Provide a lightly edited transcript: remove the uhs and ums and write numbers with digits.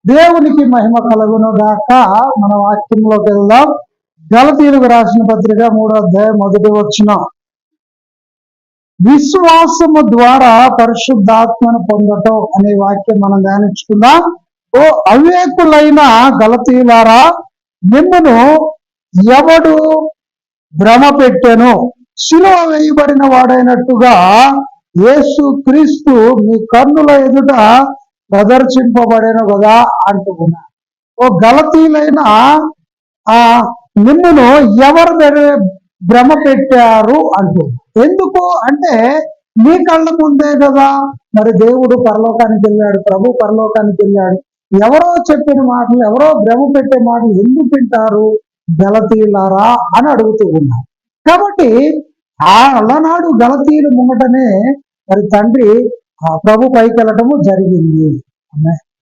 దేవునికి మహిమ కలుగును గాక. మన వాక్యంలోకి వెళ్దాం. గలతీయులకు రాసిన పత్రిక 3వ అధ్యాయం 1వ వచనం. విశ్వాసము ద్వారా పరిశుద్ధాత్మను పొందటం అనే వాక్యం మనం ధ్యానించుకుందాం. ఓ అవివేకులైన గలతీయులారా, మిమ్మును ఎవడు భ్రమ పెట్టెను? శిలువ వేయబడిన వాడైనట్టుగా యేసు క్రీస్తు మీ కన్నుల ఎదుట ప్రదర్శింపబడేను కదా అంటున్నా. ఓ గలతీయులైన నిన్నును ఎవరు భ్రమ పెట్టారు అంటూ. ఎందుకు అంటే మీ కళ్ళ ముందే కదా మరి దేవుడు పరలోకానికి వెళ్ళాడు, ప్రభు పరలోకానికి వెళ్ళాడు. ఎవరో చెప్పిన మాటలు, ఎవరో భ్రమ పెట్టే మాటలు ఎందుకు వింటారు గలతీయులారా అని అడుగుతూ ఉన్నారు. కాబట్టి అలనాడు గలతీయులు ముంగటనే మరి తండ్రి ప్రభు పైకి వెళ్ళటము జరిగింది.